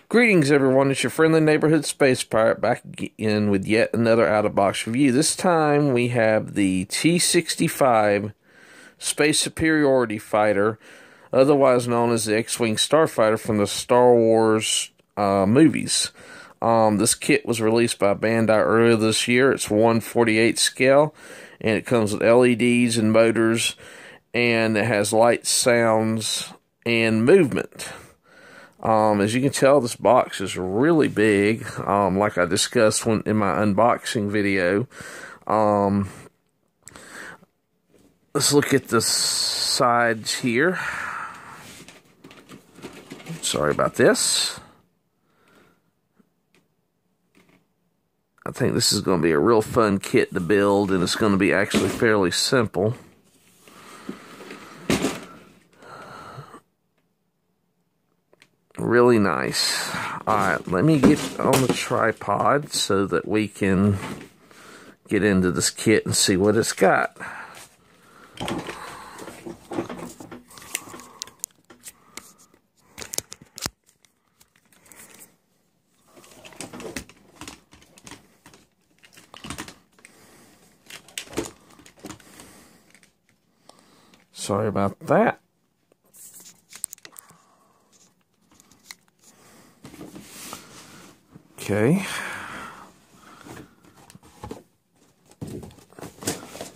Greetings, everyone. It's your friendly neighborhood space pirate back in with yet another out-of-box review. This time we have the T-65 Space Superiority Fighter, otherwise known as the X-Wing Starfighter from the Star Wars movies. This kit was released by Bandai earlier this year. It's 1/48 scale, and it comes with LEDs and motors, and it has lights, sounds, and movement. As you can tell, this box is really big, like I discussed in my unboxing video. Let's look at the sides here. Sorry about this. I think this is going to be a real fun kit to build, and it's going to be actually fairly simple. Really nice. Alright, let me get on the tripod so that we can get into this kit and see what it's got. Sorry about that. Okay.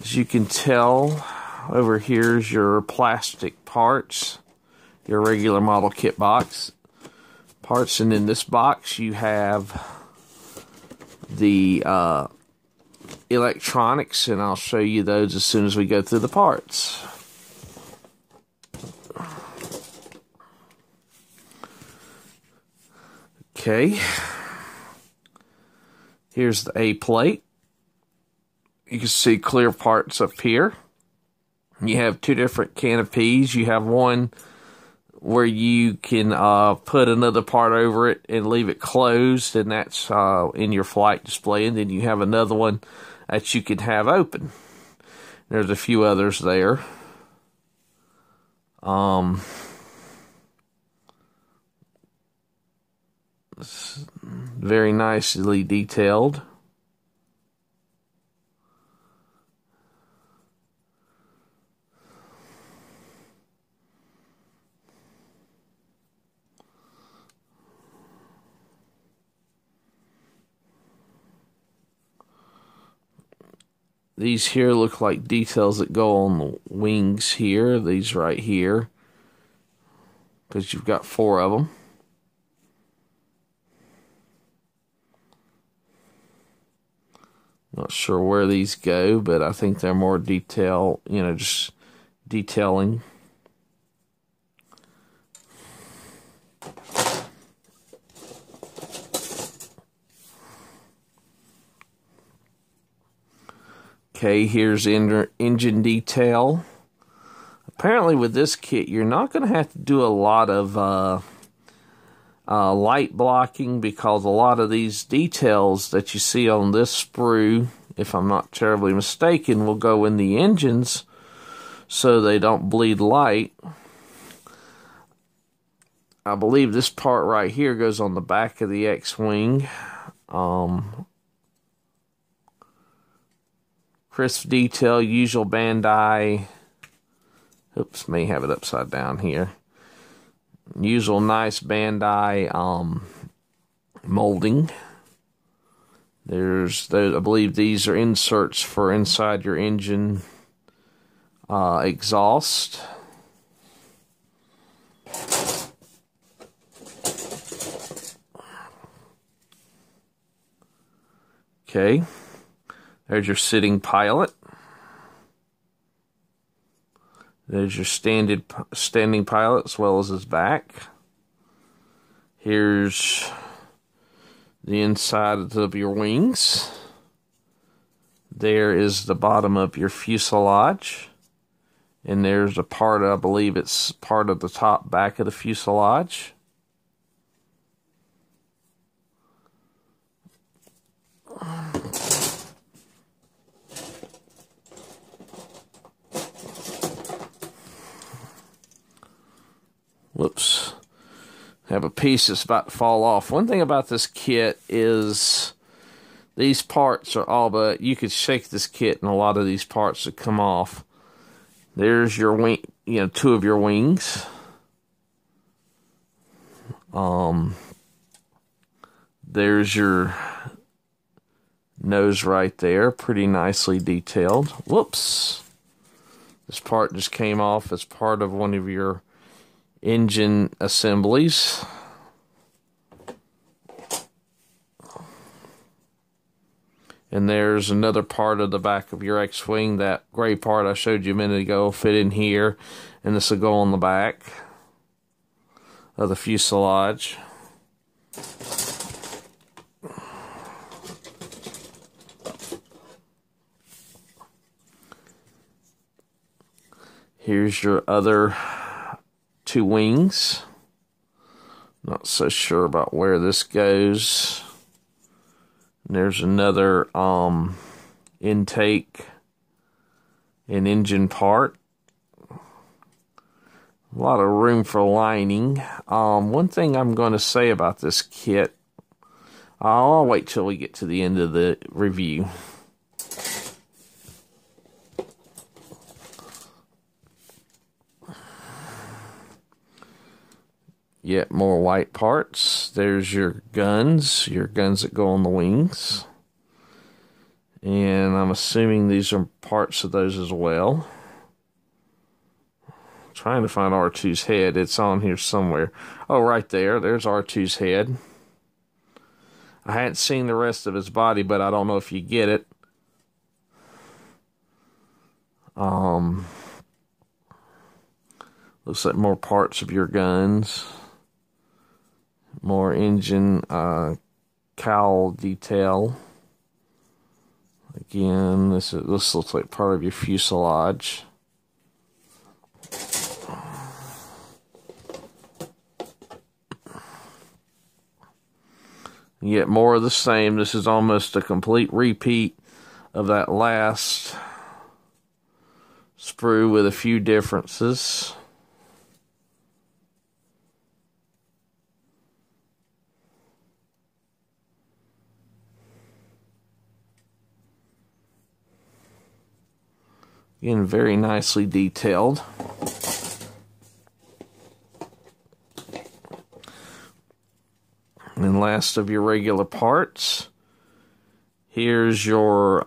As you can tell, over here's your plastic parts, your regular model kit box parts, and in this box you have the electronics, and I'll show you those as soon as we go through the parts. Okay. Here's the A plate. You can see clear parts up here. You have two different canopies. You have one where you can put another part over it and leave it closed, and that's in your flight display. And then you have another one that you can have open. There's a few others there. It's very nicely detailed. These here look like details that go on the wings here. These right here, because you've got 4 of them. Not sure where these go, but I think they're more detail, just detailing. Okay, here's engine detail. Apparently with this kit, you're not going to have to do a lot of light blocking, because a lot of these details that you see on this sprue, if I'm not terribly mistaken, will go in the engines so they don't bleed light. I believe this part right here goes on the back of the X-Wing. Crisp detail, usual Bandai. Oops, may have it upside down here. Usual nice Bandai molding. There's those, I believe these are inserts for inside your engine exhaust. Okay, there's your sitting pilot. There's your standing pilot as well as his back. Here's the inside of your wings. There is the bottom of your fuselage. And there's a part, I believe it's part of the top back of the fuselage. Whoops. have a piece that's about to fall off. One thing about this kit is these parts are all but, you could shake this kit and a lot of these parts would come off. There's your wing, you know, 2 of your wings. There's your nose right there, pretty nicely detailed. Whoops. This part just came off as part of one of your engine assemblies. And there's another part of the back of your X-Wing. That gray part I showed you a minute ago will fit in here. And this will go on the back of the fuselage. Here's your other 2 wings. Not so sure about where this goes. And there's another intake and engine part. A lot of room for lining. One thing I'm going to say about this kit, I'll wait till we get to the end of the review. Yet more white parts. There's your guns that go on the wings. And I'm assuming these are parts of those as well. Trying to find R2's head. It's on here somewhere. Oh, right there. There's R2's head. I hadn't seen the rest of his body, but I don't know if you get it. Looks like more parts of your guns. More engine cowl detail. Again, this looks like part of your fuselage. Yet more of the same. This is almost a complete repeat of that last sprue with a few differences. Again, very nicely detailed. And last of your regular parts. Here's your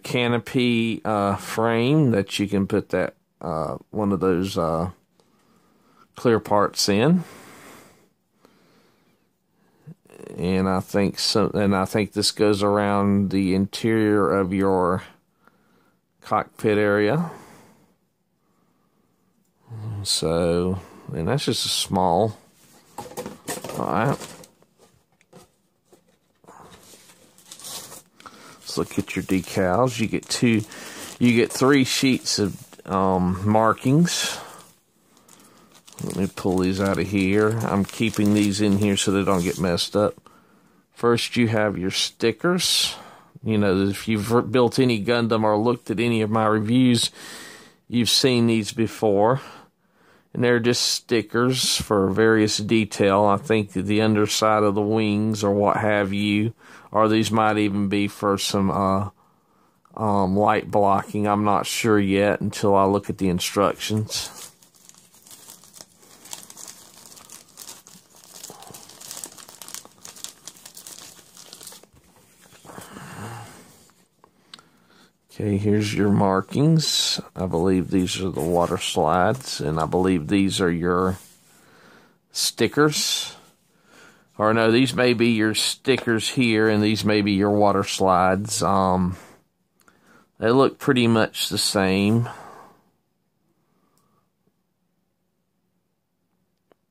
canopy frame that you can put that one of those clear parts in. And I think this goes around the interior of your cockpit area. So, and that's just a small. Alright. Let's look at your decals. You get 3 sheets of markings. Let me pull these out of here. I'm keeping these in here so they don't get messed up. First, you have your stickers. You know, if you've built any Gundam or looked at any of my reviews, you've seen these before. And they're just stickers for various detail. I think the underside of the wings or what have you. Or these might even be for some light blocking. I'm not sure yet until I look at the instructions. Okay, here's your markings. I believe these are the water slides, and I believe these are your stickers. Or no, these may be your stickers here, and these may be your water slides. They look pretty much the same.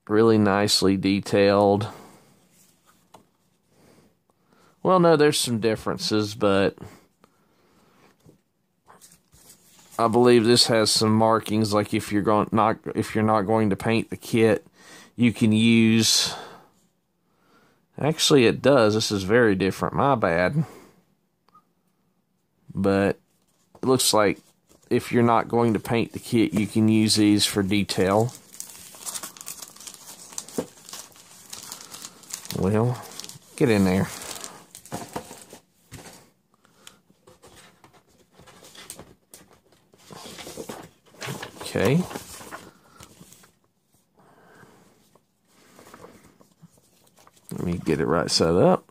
Really nicely detailed. Well, no, there's some differences, but I believe this has some markings, like if you're not going to paint the kit, you can use. Actually, it does. This is very different. My bad. But it looks like if you're not going to paint the kit, you can use these for detail. Well, get in there. Okay. Let me get it right set up.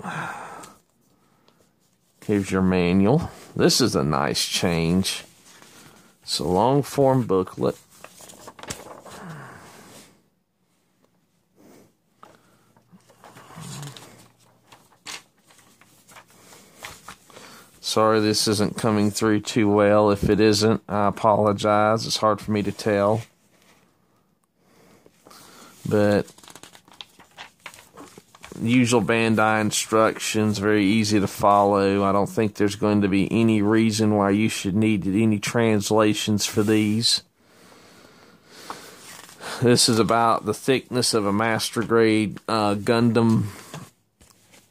Here's your manual. This is a nice change. It's a long form booklet. Sorry this isn't coming through too well. If it isn't, I apologize. It's hard for me to tell. But usual Bandai instructions, very easy to follow. I don't think there's going to be any reason why you should need any translations for these. This is about the thickness of a master grade Gundam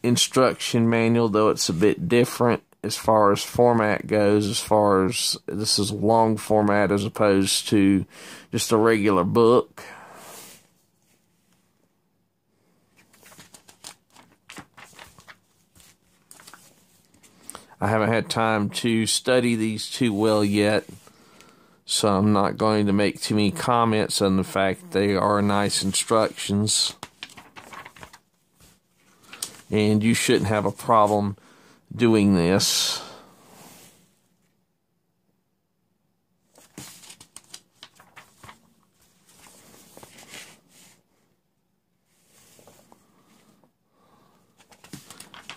instruction manual, though it's a bit different as far as format goes. As far as this is long format as opposed to just a regular book. I haven't had time to study these too well yet, so I'm not going to make too many comments on the fact they are nice instructions. And you shouldn't have a problem doing this.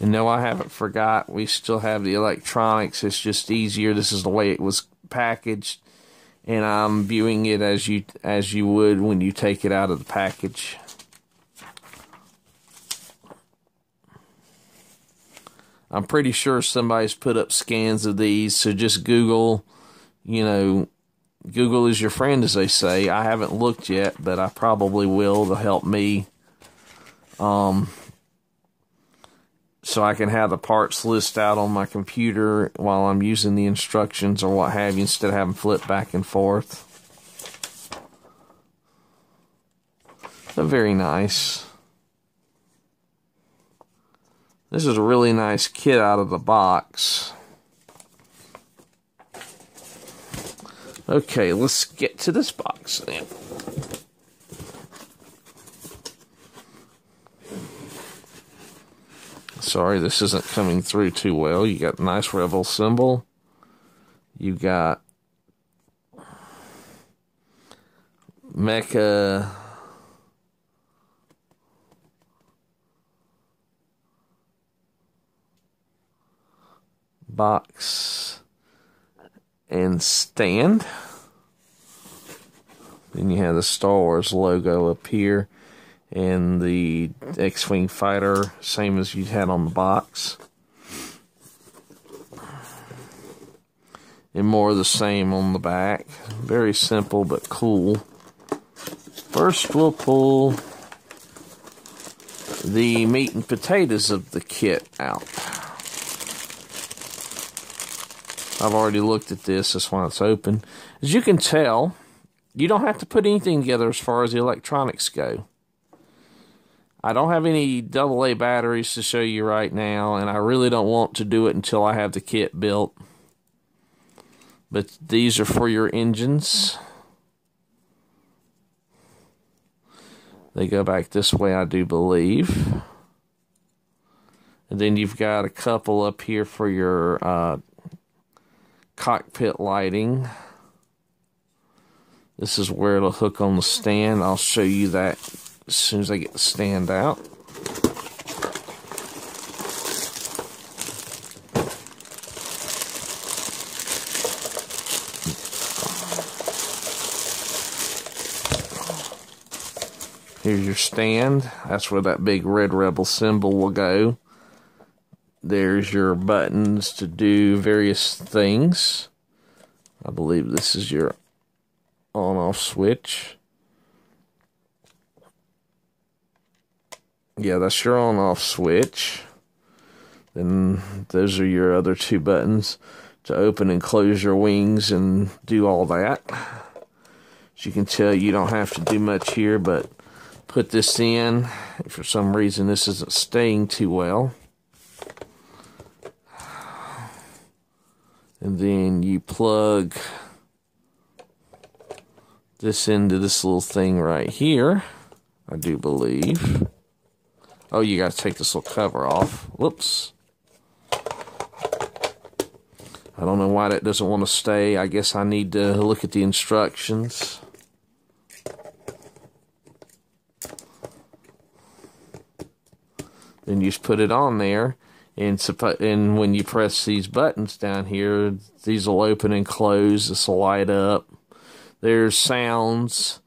And no, I haven't forgot. We still have the electronics. It's just easier. This is the way it was packaged, and I'm viewing it as you would when you take it out of the package. I'm pretty sure somebody's put up scans of these, so just Google, Google is your friend, as they say. I haven't looked yet, but I probably will to help me, so I can have the parts list out on my computer while I'm using the instructions or what have you, instead of having flip back and forth. So very nice. This is a really nice kit out of the box. Okay, let's get to this box then. Sorry, this isn't coming through too well. You got a nice Rebel symbol. You got Mecha box and stand. Then you have the Star Wars logo up here and the X-Wing fighter, same as you had on the box. And more of the same on the back. Very simple but cool. First we'll pull the meat and potatoes of the kit out. I've already looked at this, that's why it's open. As you can tell, you don't have to put anything together as far as the electronics go. I don't have any AA batteries to show you right now, and I really don't want to do it until I have the kit built. But these are for your engines. They go back this way, I do believe. And then you've got a couple up here for your cockpit lighting. This is where it'll hook on the stand. I'll show you that as soon as I get the stand out. Here's your stand. That's where that big red Rebel symbol will go. There's your buttons to do various things. I believe this is your on-off switch. Yeah, that's your on-off switch. Then those are your other two buttons. to open and close your wings and do all that. As you can tell, you don't have to do much here, but put this in. For some reason, this isn't staying too well. And then you plug this into this little thing right here, I do believe. Oh, you got to take this little cover off. Whoops. I don't know why that doesn't want to stay. I guess I need to look at the instructions. Then you just put it on there, and when you press these buttons down here, these will open and close. This will light up. There's sounds,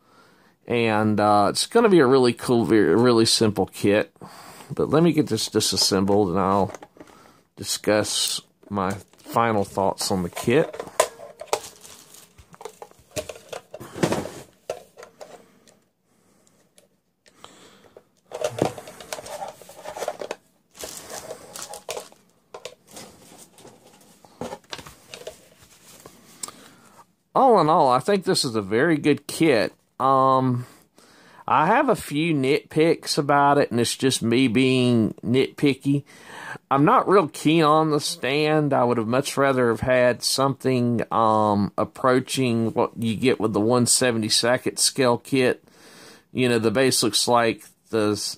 and it's going to be a really cool, really simple kit. But let me get this disassembled, and I'll discuss my final thoughts on the kit. All in all, I think this is a very good kit. I have a few nitpicks about it, and it's just me being nitpicky. I'm not real keen on the stand. I would have much rather have had something approaching what you get with the 1/72 scale kit. You know, the base looks like the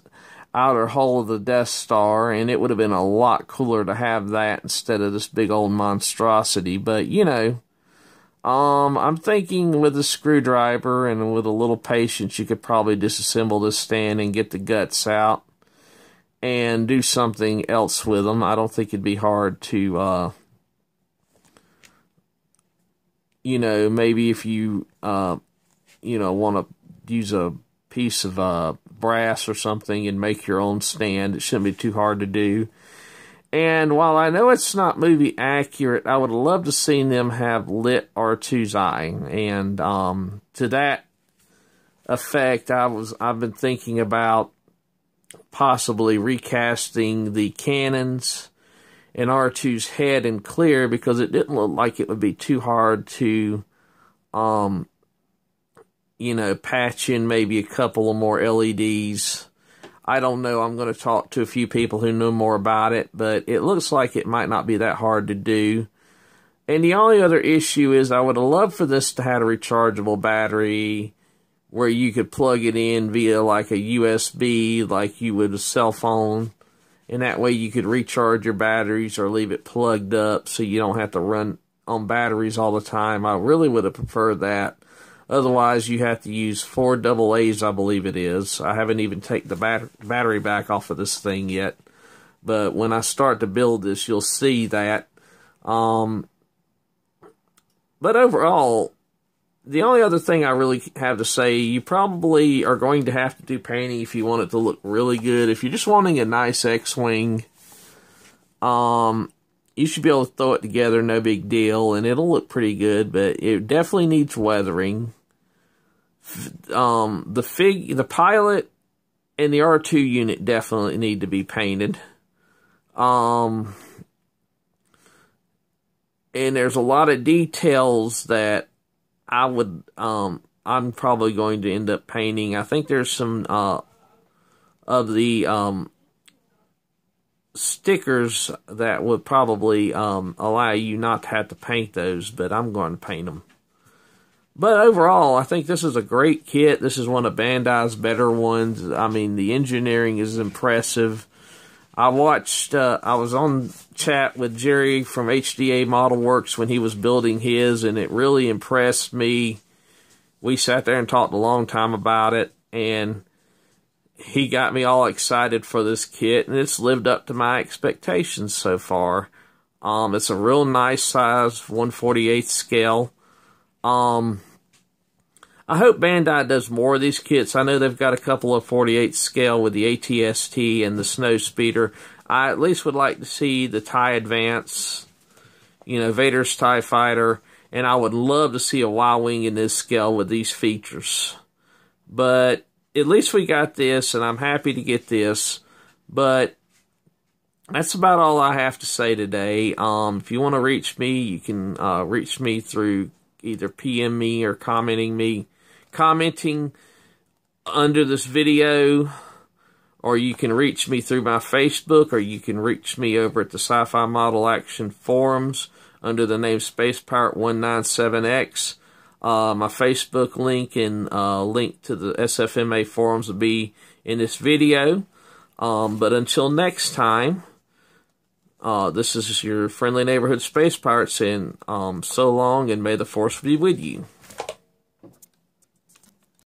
outer hull of the Death Star, and it would have been a lot cooler to have that instead of this big old monstrosity. But, you know, I'm thinking with a screwdriver and with a little patience, you could probably disassemble this stand and get the guts out and do something else with them. I don't think it'd be hard to, you know, maybe if you, you know, want to use a piece of brass or something and make your own stand. It shouldn't be too hard to do. And while I know it's not movie accurate, I would love to see them have lit R2's eye. And to that effect, I've been thinking about possibly recasting the cannons and R2's head in clear, because it didn't look like it would be too hard to, you know, patch in maybe a couple of more LEDs. I don't know. I'm going to talk to a few people who know more about it, but it looks like it might not be that hard to do. And the only other issue is I would have loved for this to have a rechargeable battery where you could plug it in via like a USB like you would a cell phone. And that way you could recharge your batteries or leave it plugged up so you don't have to run on batteries all the time. I really would have preferred that. Otherwise, you have to use 4 AA's, I believe it is. I haven't even taken the battery back off of this thing yet. But when I start to build this, you'll see that. But overall, the only other thing I really have to say, you probably are going to have to do painting if you want it to look really good. If you're just wanting a nice X-Wing, you should be able to throw it together, no big deal, and it'll look pretty good, but it definitely needs weathering. The pilot and the R2 unit definitely need to be painted. And there's a lot of details that I'm probably going to end up painting. I think there's some of the stickers that would probably allow you not to have to paint those, but I'm going to paint them. But overall, I think this is a great kit. This is one of Bandai's better ones. I mean, the engineering is impressive. I was on chat with Jerry from HDA Model Works when he was building his, and it really impressed me. We sat there and talked a long time about it, and he got me all excited for this kit, and it's lived up to my expectations so far. It's a real nice size 1/48 scale. I hope Bandai does more of these kits. I know they've got a couple of 48 scale with the ATST and the Snowspeeder. I at least would like to see the TIE Advance, you know, Vader's TIE Fighter, and I would love to see a Y-Wing in this scale with these features. But at least we got this, and I'm happy to get this. But that's about all I have to say today. If you want to reach me, you can reach me through either PM me or commenting under this video, or you can reach me through my Facebook, or you can reach me over at the Sci-Fi Model Action forums under the name Space Pirate 197X. My Facebook link and link to the SFMA forums will be in this video. But until next time, this is your friendly neighborhood space pirate saying so long, and may the force be with you.